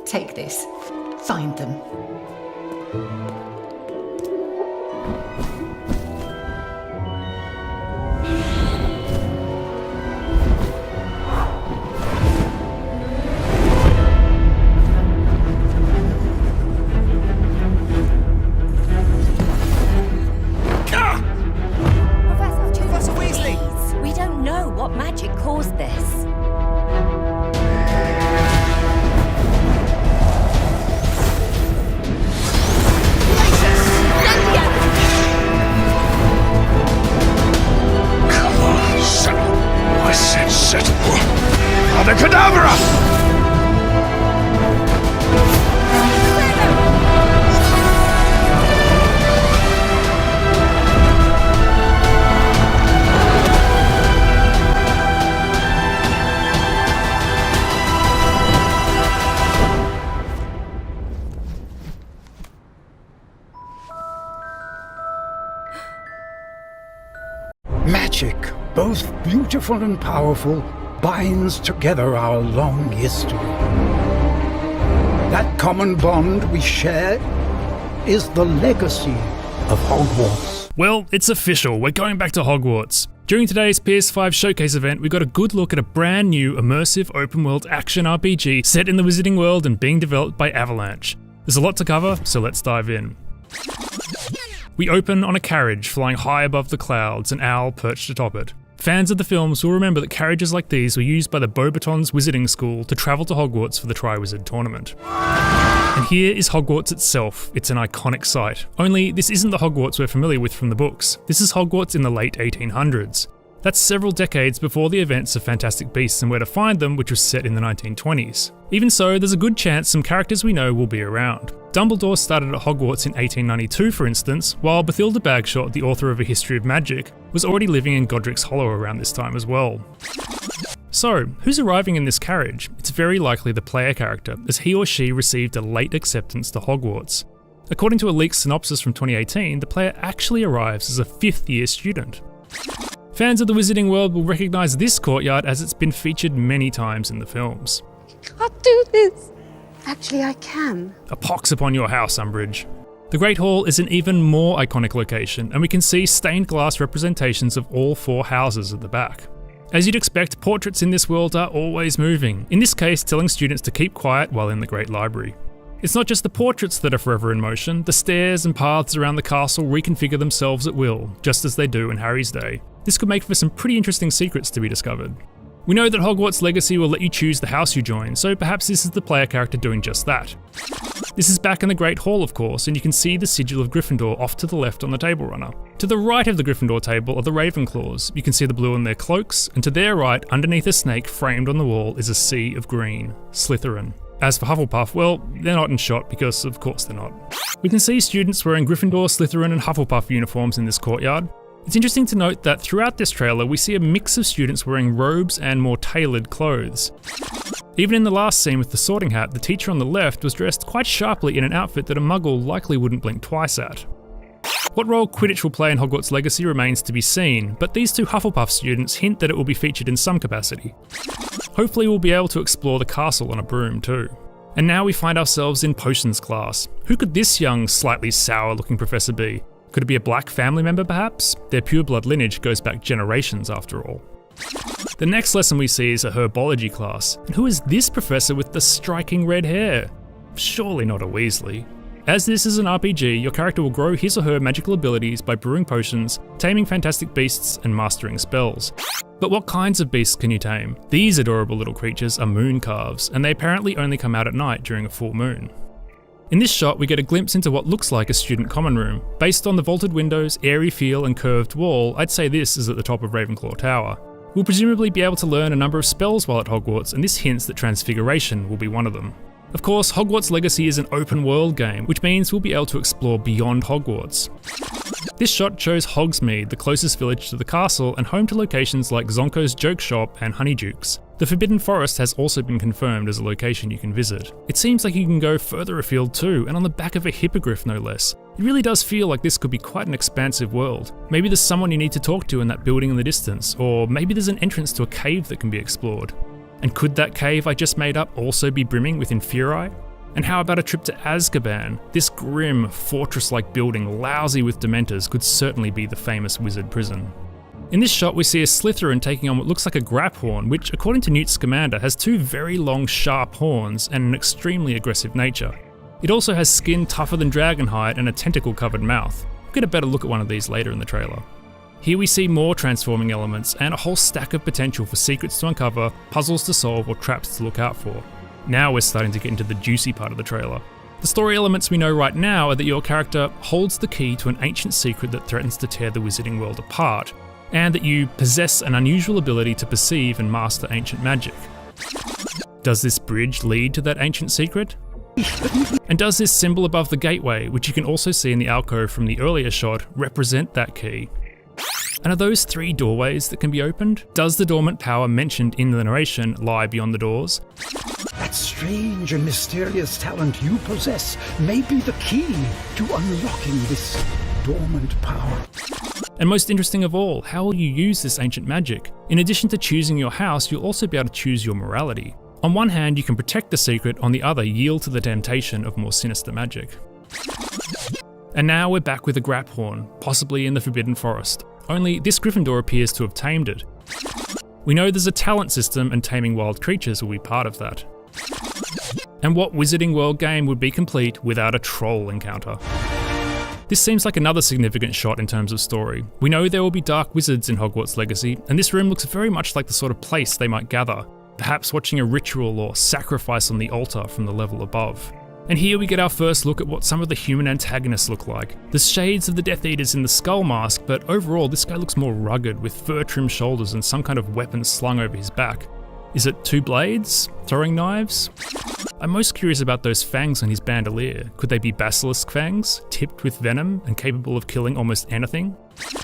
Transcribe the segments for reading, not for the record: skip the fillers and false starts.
Take this. Find them. Professor Weasley! Please, we don't know what magic caused this. I said settle. Abracadabra! Magic, both beautiful and powerful, binds together our long history. That common bond we share is the legacy of Hogwarts. Well, it's official, we're going back to Hogwarts. During today's PS5 showcase event, we got a good look at a brand new immersive open world action RPG set in the Wizarding World and being developed by Avalanche. There's a lot to cover, so let's dive in. We open on a carriage flying high above the clouds, an owl perched atop it. Fans of the films will remember that carriages like these were used by the Beauxbatons Wizarding School to travel to Hogwarts for the Triwizard Tournament. And here is Hogwarts itself. It's an iconic sight. Only this isn't the Hogwarts we're familiar with from the books. This is Hogwarts in the late 1800s. That's several decades before the events of Fantastic Beasts and Where to Find Them, which was set in the 1920s. Even so, there's a good chance some characters we know will be around. Dumbledore started at Hogwarts in 1892, for instance, while Bathilda Bagshot, the author of A History of Magic, was already living in Godric's Hollow around this time as well. So, who's arriving in this carriage? It's very likely the player character, as he or she received a late acceptance to Hogwarts. According to a leaked synopsis from 2018, the player actually arrives as a 5th year student. Fans of the Wizarding World will recognise this courtyard as it's been featured many times in the films. Can't do this. Actually, I can. A pox upon your house, Umbridge. The Great Hall is an even more iconic location, and we can see stained glass representations of all 4 houses at the back. As you'd expect, portraits in this world are always moving, in this case telling students to keep quiet while in the Great Library. It's not just the portraits that are forever in motion, the stairs and paths around the castle reconfigure themselves at will, just as they do in Harry's day. This could make for some pretty interesting secrets to be discovered. We know that Hogwarts Legacy will let you choose the house you join, so perhaps this is the player character doing just that. This is back in the Great Hall, of course, and you can see the sigil of Gryffindor off to the left on the table runner. To the right of the Gryffindor table are the Ravenclaws. You can see the blue on their cloaks, and to their right, underneath a snake framed on the wall, is a sea of green, Slytherin. As for Hufflepuff, well, they're not in shot because of course they're not. We can see students wearing Gryffindor, Slytherin and Hufflepuff uniforms in this courtyard. It's interesting to note that throughout this trailer we see a mix of students wearing robes and more tailored clothes. Even in the last scene with the Sorting Hat, the teacher on the left was dressed quite sharply in an outfit that a muggle likely wouldn't blink twice at. What role Quidditch will play in Hogwarts Legacy remains to be seen, but these 2 Hufflepuff students hint that it will be featured in some capacity. Hopefully we'll be able to explore the castle on a broom too. And now we find ourselves in potions class. Who could this young, slightly sour-looking professor be? Could it be a black family member perhaps? Their pure-blood lineage goes back generations after all. The next lesson we see is a herbology class. And who is this professor with the striking red hair? Surely not a Weasley. As this is an RPG, your character will grow his or her magical abilities by brewing potions, taming fantastic beasts, and mastering spells. But what kinds of beasts can you tame? These adorable little creatures are moon calves, and they apparently only come out at night during a full moon. In this shot, we get a glimpse into what looks like a student common room. Based on the vaulted windows, airy feel, and curved wall, I'd say this is at the top of Ravenclaw Tower. We'll presumably be able to learn a number of spells while at Hogwarts, and this hints that Transfiguration will be one of them. Of course, Hogwarts Legacy is an open world game, which means we'll be able to explore beyond Hogwarts. This shot shows Hogsmeade, the closest village to the castle and home to locations like Zonko's Joke Shop and Honeydukes. The Forbidden Forest has also been confirmed as a location you can visit. It seems like you can go further afield too, and on the back of a hippogriff no less. It really does feel like this could be quite an expansive world. Maybe there's someone you need to talk to in that building in the distance, or maybe there's an entrance to a cave that can be explored. And could that cave I just made up also be brimming with Inferi? And how about a trip to Azkaban? This grim, fortress-like building, lousy with dementors, could certainly be the famous wizard prison. In this shot, we see a Slytherin taking on what looks like a Graphorn, which, according to Newt Scamander, has two very long, sharp horns and an extremely aggressive nature. It also has skin tougher than dragonhide and a tentacle-covered mouth. We'll get a better look at one of these later in the trailer. Here we see more transforming elements and a whole stack of potential for secrets to uncover, puzzles to solve, or traps to look out for. Now we're starting to get into the juicy part of the trailer. The story elements we know right now are that your character holds the key to an ancient secret that threatens to tear the wizarding world apart, and that you possess an unusual ability to perceive and master ancient magic. Does this bridge lead to that ancient secret? And does this symbol above the gateway, which you can also see in the alcove from the earlier shot, represent that key? And are those 3 doorways that can be opened? Does the dormant power mentioned in the narration lie beyond the doors? That strange and mysterious talent you possess may be the key to unlocking this dormant power. And most interesting of all, how will you use this ancient magic? In addition to choosing your house, you'll also be able to choose your morality. On one hand, you can protect the secret, on the other, yield to the temptation of more sinister magic. And now we're back with a Graphorn, possibly in the Forbidden Forest. Only this Gryffindor appears to have tamed it. We know there's a talent system and taming wild creatures will be part of that. And what Wizarding World game would be complete without a troll encounter? This seems like another significant shot in terms of story. We know there will be dark wizards in Hogwarts Legacy, and this room looks very much like the sort of place they might gather, perhaps watching a ritual or sacrifice on the altar from the level above. And here we get our first look at what some of the human antagonists look like. There's shades of the Death Eaters in the skull mask, but overall this guy looks more rugged, with fur-trimmed shoulders and some kind of weapon slung over his back. Is it 2 blades? Throwing knives? I'm most curious about those fangs on his bandolier. Could they be basilisk fangs, tipped with venom and capable of killing almost anything?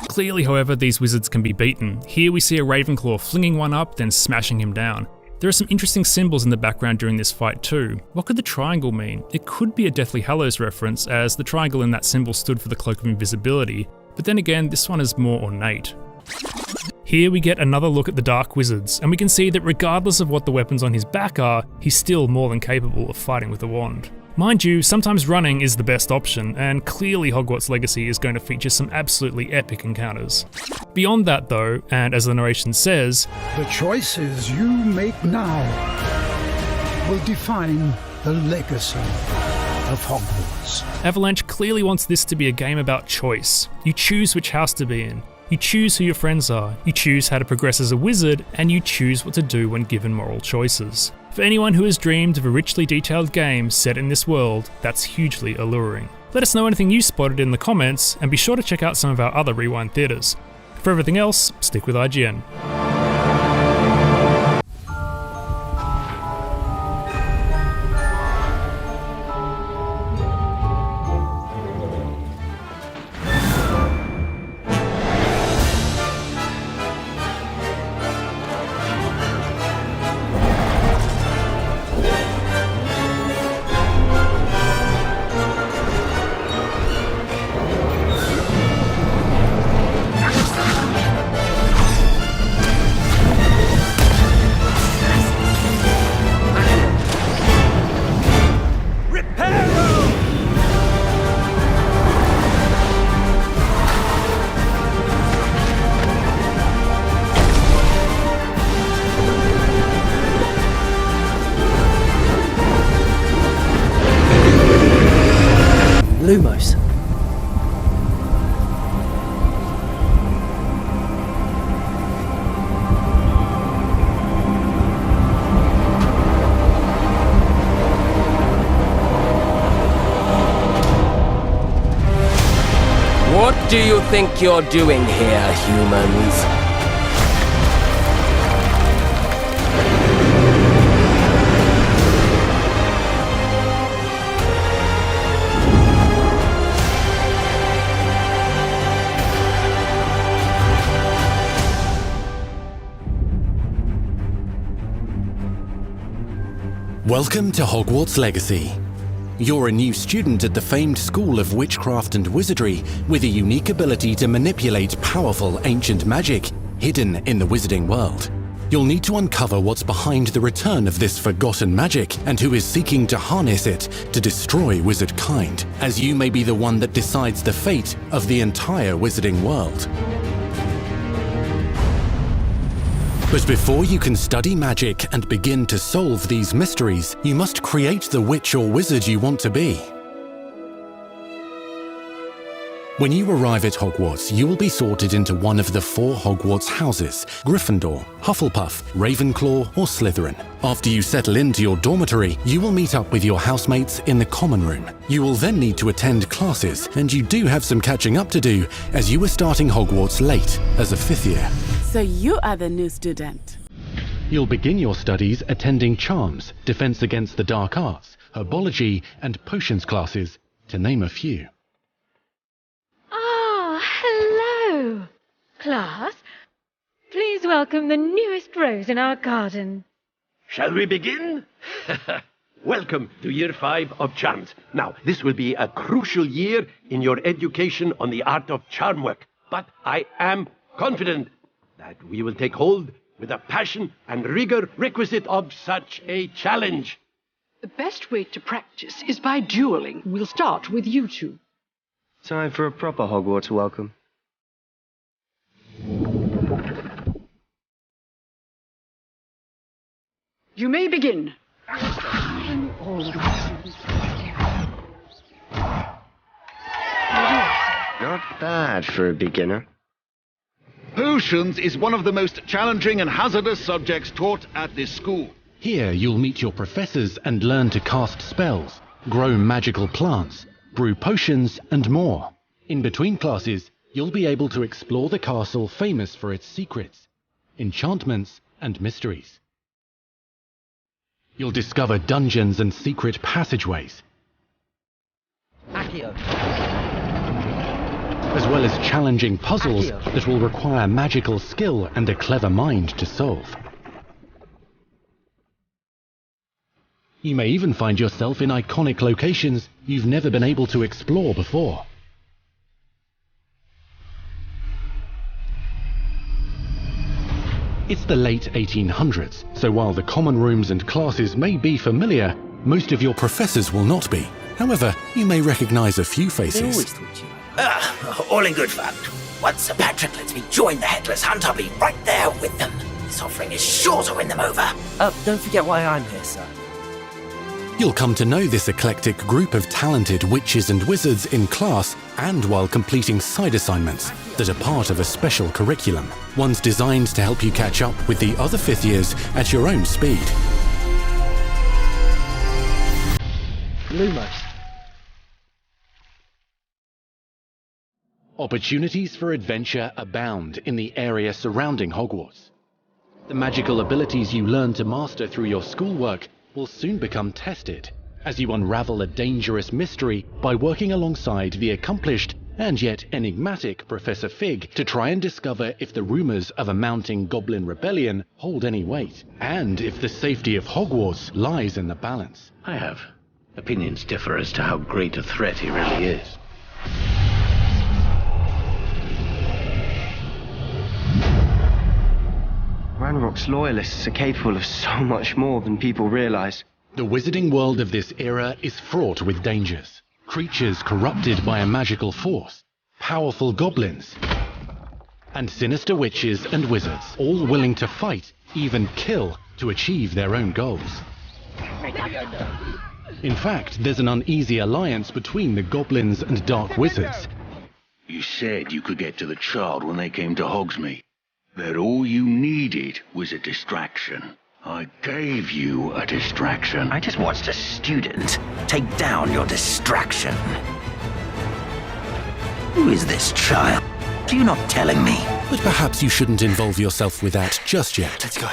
Clearly, however, these wizards can be beaten. Here we see a Ravenclaw flinging one up, then smashing him down. There are some interesting symbols in the background during this fight too. What could the triangle mean? It could be a Deathly Hallows reference, as the triangle in that symbol stood for the Cloak of Invisibility, but then again, this one is more ornate. Here we get another look at the Dark Wizards, and we can see that regardless of what the weapons on his back are, he's still more than capable of fighting with a wand. Mind you, sometimes running is the best option, and clearly Hogwarts Legacy is going to feature some absolutely epic encounters. Beyond that though, and as the narration says, The choices you make now will define the legacy of Hogwarts. Avalanche clearly wants this to be a game about choice. You choose which house to be in. You choose who your friends are, you choose how to progress as a wizard, and you choose what to do when given moral choices. For anyone who has dreamed of a richly detailed game set in this world, that's hugely alluring. Let us know anything you spotted in the comments, and be sure to check out some of our other Rewind theatres. For everything else, stick with IGN. Lumos. What do you think you're doing here, humans? Welcome to Hogwarts Legacy. You're a new student at the famed School of Witchcraft and Wizardry with a unique ability to manipulate powerful ancient magic hidden in the wizarding world. You'll need to uncover what's behind the return of this forgotten magic and who is seeking to harness it to destroy wizard kind, as you may be the one that decides the fate of the entire wizarding world. But before you can study magic and begin to solve these mysteries, you must create the witch or wizard you want to be. When you arrive at Hogwarts, you will be sorted into one of the 4 Hogwarts houses: Gryffindor, Hufflepuff, Ravenclaw, or Slytherin. After you settle into your dormitory, you will meet up with your housemates in the common room. You will then need to attend classes, and you do have some catching up to do, as you were starting Hogwarts late as a 5th year. So you are the new student. You'll begin your studies attending Charms, Defense Against the Dark Arts, Herbology, and Potions classes, to name a few. Hello, class. Please welcome the newest rose in our garden. Shall we begin? Welcome to Year 5 of Charms. Now, this will be a crucial year in your education on the art of charm work, but I am confident that we will take hold with the passion and rigor requisite of such a challenge. The best way to practice is by dueling. We'll start with you two. Time for a proper Hogwarts welcome. You may begin. Not bad for a beginner. Potions is one of the most challenging and hazardous subjects taught at this school. Here you'll meet your professors and learn to cast spells, grow magical plants, brew potions, and more. In between classes, you'll be able to explore the castle famous for its secrets, enchantments, and mysteries. You'll discover dungeons and secret passageways, as well as challenging puzzles that will require magical skill and a clever mind to solve. You may even find yourself in iconic locations you've never been able to explore before. It's the late 1800s, so while the common rooms and classes may be familiar, most of your professors will not be. However, you may recognize a few faces. All in good fun. Once Sir Patrick lets me join the Headless Hunt, I'll be right there with them. This offering is sure to win them over. Don't forget why I'm here, sir. You'll come to know this eclectic group of talented witches and wizards in class and while completing side assignments that are part of a special curriculum, ones designed to help you catch up with the other 5th years at your own speed. Lumos. Opportunities for adventure abound in the area surrounding Hogwarts. The magical abilities you learn to master through your schoolwork will soon become tested as you unravel a dangerous mystery by working alongside the accomplished and yet enigmatic Professor Fig to try and discover if the rumors of a mounting goblin rebellion hold any weight, and if the safety of Hogwarts lies in the balance. I have. Opinions differ as to how great a threat he really is. Ranrock's loyalists are capable of so much more than people realize. The wizarding world of this era is fraught with dangers. Creatures corrupted by a magical force, powerful goblins, and sinister witches and wizards, all willing to fight, even kill, to achieve their own goals. In fact, there's an uneasy alliance between the goblins and dark wizards. You said you could get to the child when they came to Hogsmeade. That all you needed was a distraction. I gave you a distraction. I just watched a student take down your distraction. Who is this child? Are you not telling me? But perhaps you shouldn't involve yourself with that just yet. Let's go.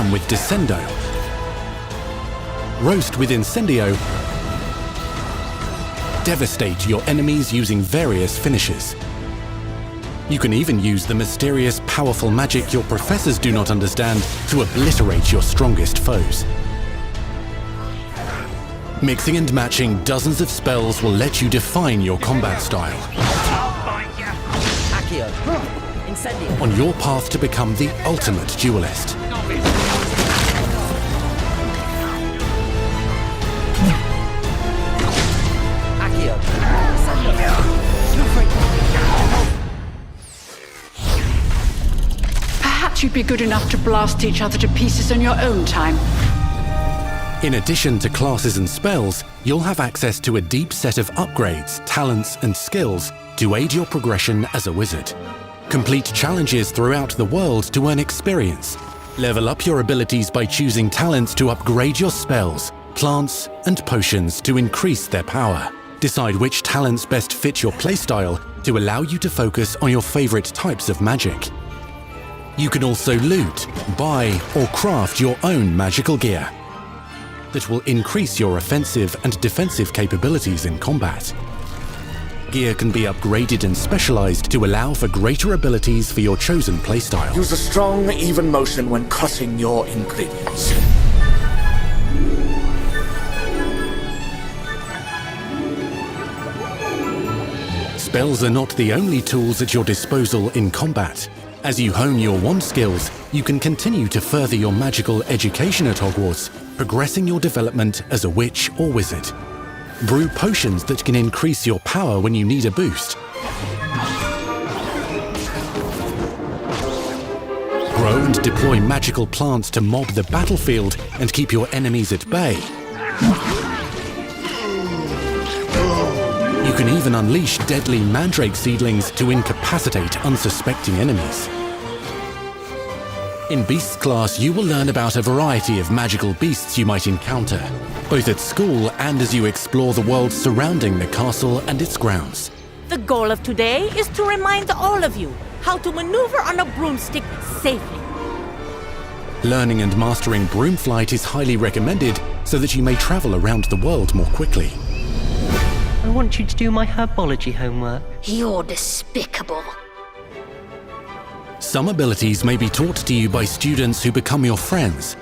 Charm with Descendo, Roast with Incendio, devastate your enemies using various finishes. You can even use the mysterious, powerful magic your professors do not understand to obliterate your strongest foes. Mixing and matching dozens of spells will let you define your combat style. On your path to become the ultimate duelist. Perhaps you'd be good enough to blast each other to pieces in your own time. In addition to classes and spells, you'll have access to a deep set of upgrades, talents, and skills to aid your progression as a wizard. Complete challenges throughout the world to earn experience. Level up your abilities by choosing talents to upgrade your spells, plants, and potions to increase their power. Decide which talents best fit your playstyle to allow you to focus on your favorite types of magic. You can also loot, buy, or craft your own magical gear that will increase your offensive and defensive capabilities in combat. Gear can be upgraded and specialized to allow for greater abilities for your chosen playstyle. Use a strong, even motion when cutting your ingredients. Spells are not the only tools at your disposal in combat. As you hone your wand skills, you can continue to further your magical education at Hogwarts, progressing your development as a witch or wizard. Brew potions that can increase your power when you need a boost. Grow and deploy magical plants to mob the battlefield and keep your enemies at bay. You can even unleash deadly mandrake seedlings to incapacitate unsuspecting enemies. In Beasts class, you will learn about a variety of magical beasts you might encounter, both at school and as you explore the world surrounding the castle and its grounds. The goal of today is to remind all of you how to maneuver on a broomstick safely. Learning and mastering broom flight is highly recommended so that you may travel around the world more quickly. I want you to do my herbology homework. You're despicable. Some abilities may be taught to you by students who become your friends.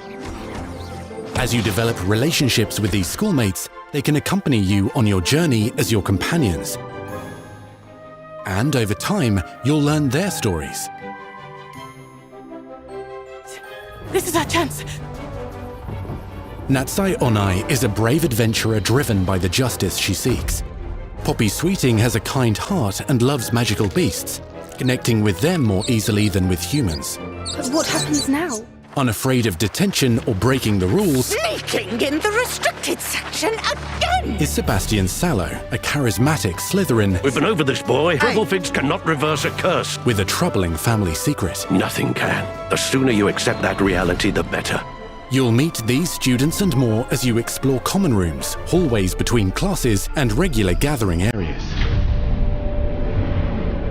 As you develop relationships with these schoolmates, they can accompany you on your journey as your companions. And over time, you'll learn their stories. This is our chance. Natsai Onai is a brave adventurer driven by the justice she seeks. Poppy Sweeting has a kind heart and loves magical beasts, connecting with them more easily than with humans. But what happens now? Unafraid of detention or breaking the rules, Sneaking in the restricted section again! is Sebastian Sallow, a charismatic Slytherin We've been over this, boy. Triple cannot reverse a curse. with a troubling family secret. Nothing can. The sooner you accept that reality, the better. You'll meet these students and more as you explore common rooms, hallways between classes, and regular gathering areas.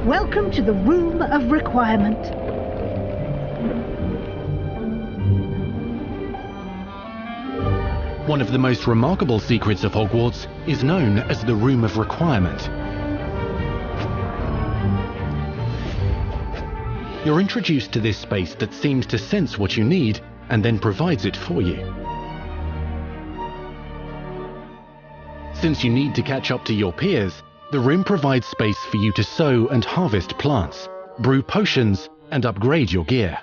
Welcome to the Room of Requirement. One of the most remarkable secrets of Hogwarts is known as the Room of Requirement. You're introduced to this space that seems to sense what you need and then provides it for you. Since you need to catch up to your peers, the room provides space for you to sow and harvest plants, brew potions, and upgrade your gear.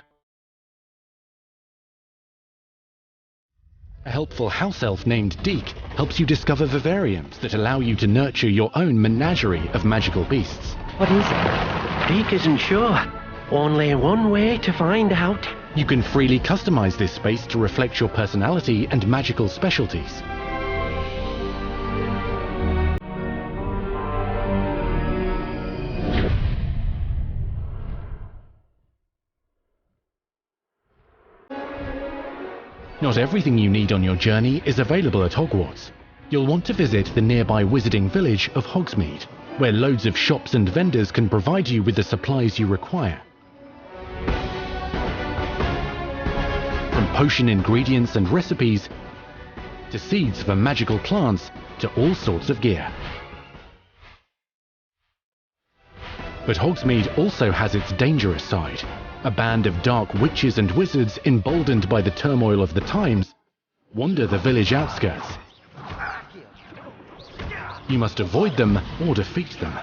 A helpful house elf named Deke helps you discover vivariums that allow you to nurture your own menagerie of magical beasts. What is it? Deke isn't sure. Only one way to find out. You can freely customize this space to reflect your personality and magical specialties. Not everything you need on your journey is available at Hogwarts. You'll want to visit the nearby wizarding village of Hogsmeade, where loads of shops and vendors can provide you with the supplies you require. From potion ingredients and recipes, to seeds for magical plants, to all sorts of gear. But Hogsmeade also has its dangerous side. A band of dark witches and wizards, emboldened by the turmoil of the times, wander the village outskirts. You must avoid them or defeat them.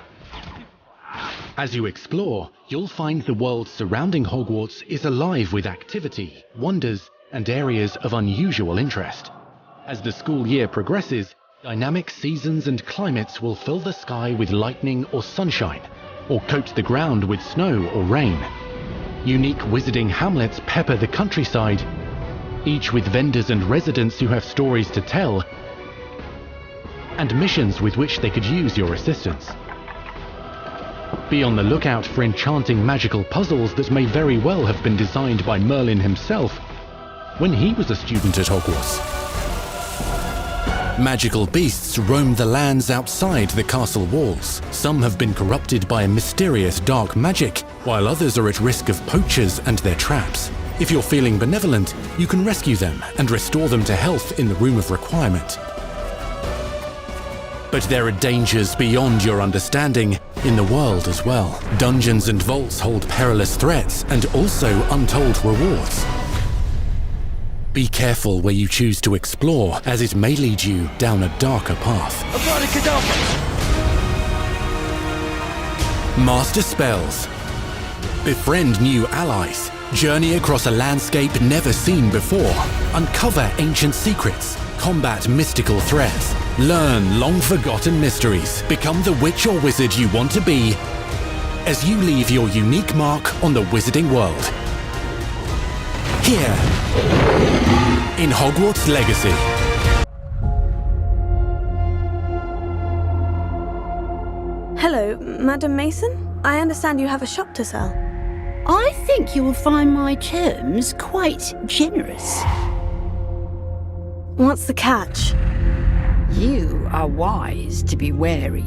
As you explore, you'll find the world surrounding Hogwarts is alive with activity, wonders, and areas of unusual interest. As the school year progresses, dynamic seasons and climates will fill the sky with lightning or sunshine, or coat the ground with snow or rain. Unique wizarding hamlets pepper the countryside, each with vendors and residents who have stories to tell, and missions with which they could use your assistance. Be on the lookout for enchanting magical puzzles that may very well have been designed by Merlin himself when he was a student at Hogwarts. Magical beasts roam the lands outside the castle walls. Some have been corrupted by a mysterious dark magic, while others are at risk of poachers and their traps. If you're feeling benevolent, you can rescue them and restore them to health in the Room of Requirement. But there are dangers beyond your understanding in the world as well. Dungeons and vaults hold perilous threats and also untold rewards. Be careful where you choose to explore, as it may lead you down a darker path. Master spells. Befriend new allies. Journey across a landscape never seen before. Uncover ancient secrets. Combat mystical threats. Learn long-forgotten mysteries. Become the witch or wizard you want to be as you leave your unique mark on the wizarding world. Here, in Hogwarts Legacy. Hello, Madam Mason. I understand you have a shop to sell. I think you will find my terms quite generous. What's the catch? You are wise to be wary.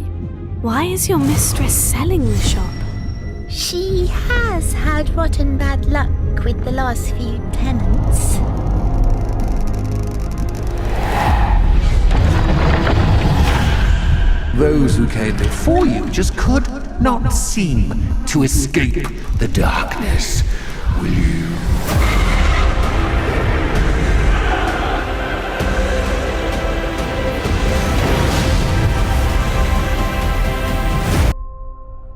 Why is your mistress selling the shop? She has had rotten bad luck with the last few tenants. Those who came before you just could not seem to escape the darkness. Will you?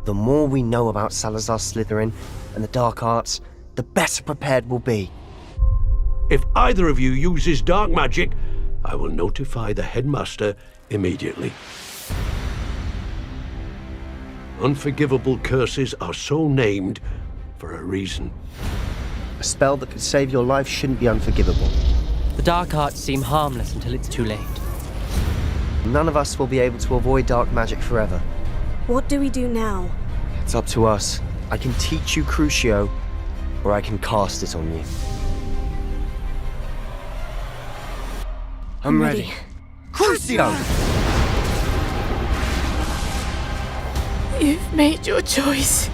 The more we know about Salazar Slytherin and the dark arts, the better prepared we'll be. If either of you uses dark magic, I will notify the headmaster immediately. Unforgivable curses are so named for a reason. A spell that could save your life shouldn't be unforgivable. The dark arts seem harmless until it's too late. None of us will be able to avoid dark magic forever. What do we do now? It's up to us. I can teach you Crucio, or I can cast it on you. I'm ready. Crucio! You've made your choice.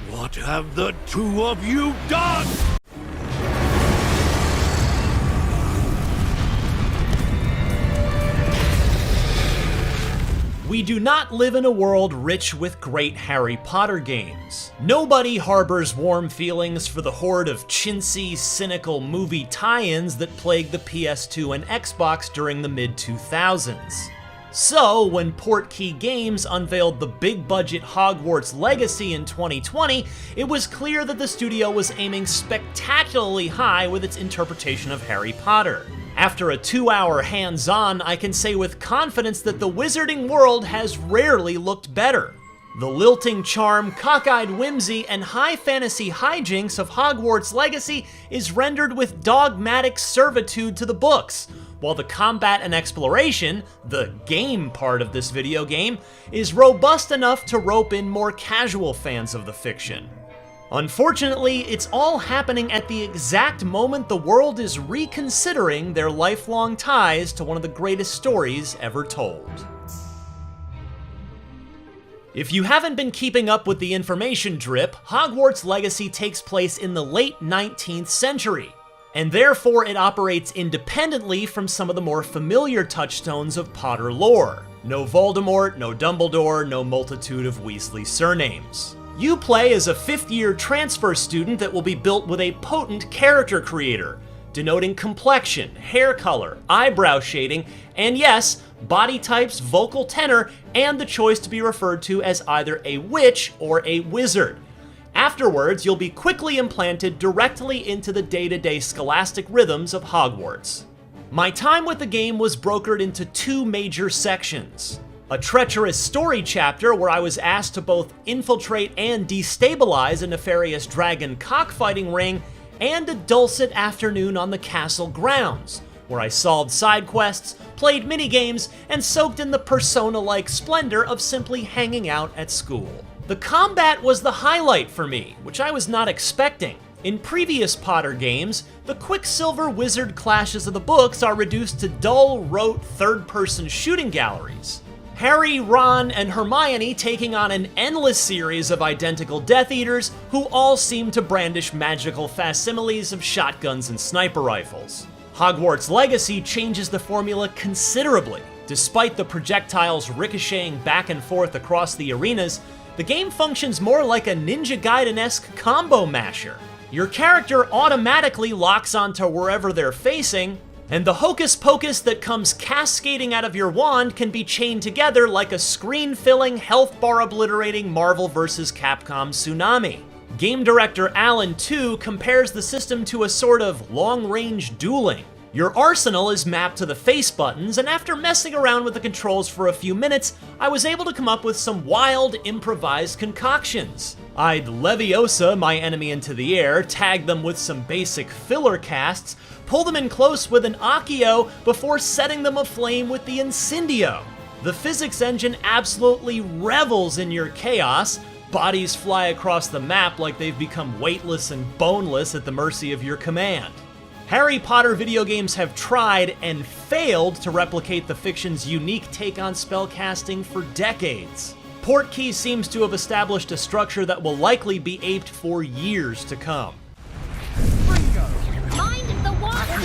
What have the two of you done? We do not live in a world rich with great Harry Potter games. Nobody harbors warm feelings for the horde of chintzy, cynical movie tie-ins that plagued the PS2 and Xbox during the mid-2000s. So, when Portkey Games unveiled the big-budget Hogwarts Legacy in 2020, it was clear that the studio was aiming spectacularly high with its interpretation of Harry Potter. After a 2-hour hands-on, I can say with confidence that the wizarding world has rarely looked better. The lilting charm, cockeyed whimsy, and high fantasy hijinks of Hogwarts Legacy is rendered with dogmatic servitude to the books, while the combat and exploration, the game part of this video game, is robust enough to rope in more casual fans of the fiction. Unfortunately, it's all happening at the exact moment the world is reconsidering their lifelong ties to one of the greatest stories ever told. If you haven't been keeping up with the information drip, Hogwarts Legacy takes place in the late 19th century, and therefore it operates independently from some of the more familiar touchstones of Potter lore. No Voldemort, no Dumbledore, no multitude of Weasley surnames. You play as a fifth-year transfer student that will be built with a potent character creator, denoting complexion, hair color, eyebrow shading, and yes, body types, vocal tenor, and the choice to be referred to as either a witch or a wizard. Afterwards, you'll be quickly implanted directly into the day-to-day scholastic rhythms of Hogwarts. My time with the game was brokered into two major sections. A treacherous story chapter where I was asked to both infiltrate and destabilize a nefarious dragon cockfighting ring, and a dulcet afternoon on the castle grounds, where I solved side quests, played minigames, and soaked in the Persona-like splendor of simply hanging out at school. The combat was the highlight for me, which I was not expecting. In previous Potter games, the Quicksilver Wizard clashes of the books are reduced to dull, rote, third-person shooting galleries. Harry, Ron, and Hermione taking on an endless series of identical Death Eaters who all seem to brandish magical facsimiles of shotguns and sniper rifles. Hogwarts Legacy changes the formula considerably. Despite the projectiles ricocheting back and forth across the arenas, the game functions more like a Ninja Gaiden-esque combo masher. Your character automatically locks onto wherever they're facing, and the hocus pocus that comes cascading out of your wand can be chained together like a screen-filling, health bar obliterating Marvel vs. Capcom tsunami. Game director Alan 2 compares the system to a sort of long-range dueling. Your arsenal is mapped to the face buttons, and after messing around with the controls for a few minutes, I was able to come up with some wild, improvised concoctions. I'd Leviosa my enemy into the air, tag them with some basic filler casts, pull them in close with an Accio before setting them aflame with the Incendio. The physics engine absolutely revels in your chaos. Bodies fly across the map like they've become weightless and boneless at the mercy of your command. Harry Potter video games have tried and failed to replicate the fiction's unique take on spellcasting for decades. Portkey seems to have established a structure that will likely be aped for years to come. Mind the water!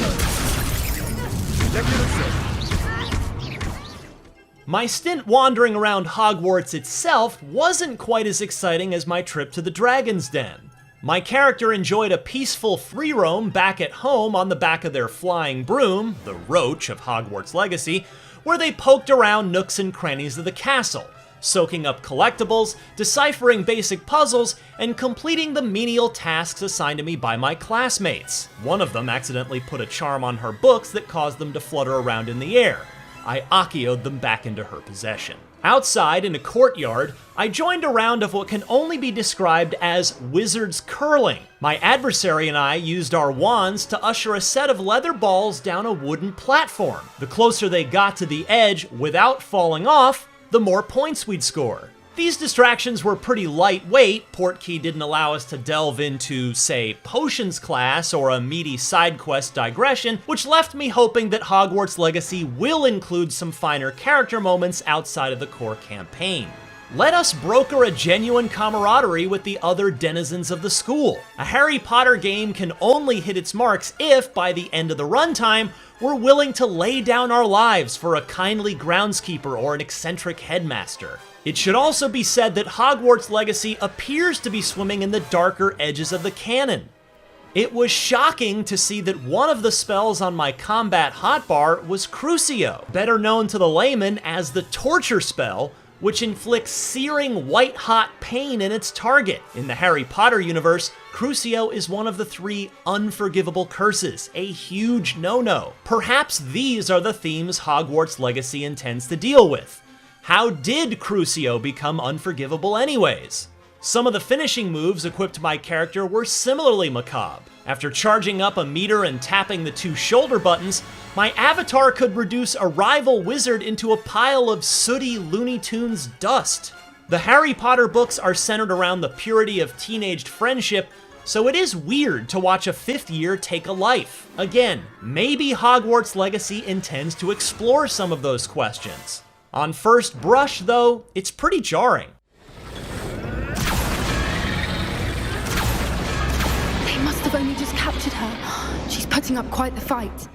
My stint wandering around Hogwarts itself wasn't quite as exciting as my trip to the Dragon's Den. My character enjoyed a peaceful free roam back at home on the back of their flying broom, the Roach of Hogwarts Legacy, where they poked around nooks and crannies of the castle, soaking up collectibles, deciphering basic puzzles, and completing the menial tasks assigned to me by my classmates. One of them accidentally put a charm on her books that caused them to flutter around in the air. I Accio'd them back into her possession. Outside, in a courtyard, I joined a round of what can only be described as wizard's curling. My adversary and I used our wands to usher a set of leather balls down a wooden platform. The closer they got to the edge without falling off, the more points we'd score. These distractions were pretty lightweight. Portkey didn't allow us to delve into, say, potions class or a meaty side quest digression, which left me hoping that Hogwarts Legacy will include some finer character moments outside of the core campaign. Let us broker a genuine camaraderie with the other denizens of the school. A Harry Potter game can only hit its marks if, by the end of the runtime, we're willing to lay down our lives for a kindly groundskeeper or an eccentric headmaster. It should also be said that Hogwarts Legacy appears to be swimming in the darker edges of the canon. It was shocking to see that one of the spells on my combat hotbar was Crucio, better known to the layman as the torture spell, which inflicts searing white-hot pain in its target. In the Harry Potter universe, Crucio is one of the 3 unforgivable curses, a huge no-no. Perhaps these are the themes Hogwarts Legacy intends to deal with. How did Crucio become unforgivable anyways? Some of the finishing moves equipped my character were similarly macabre. After charging up a meter and tapping the 2 shoulder buttons, my avatar could reduce a rival wizard into a pile of sooty Looney Tunes dust. The Harry Potter books are centered around the purity of teenaged friendship, so it is weird to watch a 5th year take a life. Again, maybe Hogwarts Legacy intends to explore some of those questions. On first brush, though, it's pretty jarring. They must have only just captured her. She's putting up quite the fight.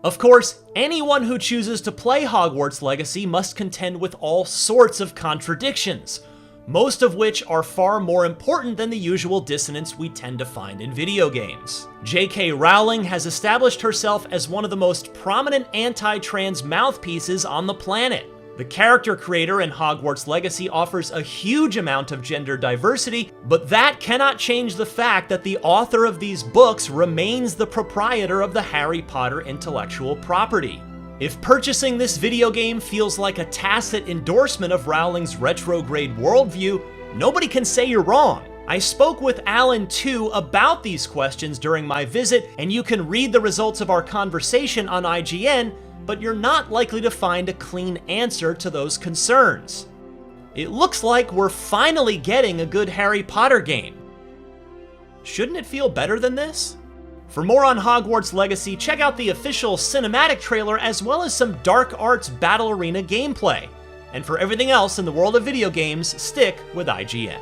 Of course, anyone who chooses to play Hogwarts Legacy must contend with all sorts of contradictions, most of which are far more important than the usual dissonance we tend to find in video games. J.K. Rowling has established herself as one of the most prominent anti-trans mouthpieces on the planet. The character creator in Hogwarts Legacy offers a huge amount of gender diversity, but that cannot change the fact that the author of these books remains the proprietor of the Harry Potter intellectual property. If purchasing this video game feels like a tacit endorsement of Rowling's retrograde worldview, nobody can say you're wrong. I spoke with Alan too about these questions during my visit, and you can read the results of our conversation on IGN, but you're not likely to find a clean answer to those concerns. It looks like we're finally getting a good Harry Potter game. Shouldn't it feel better than this? For more on Hogwarts Legacy, check out the official cinematic trailer as well as some Dark Arts Battle Arena gameplay. And for everything else in the world of video games, stick with IGN.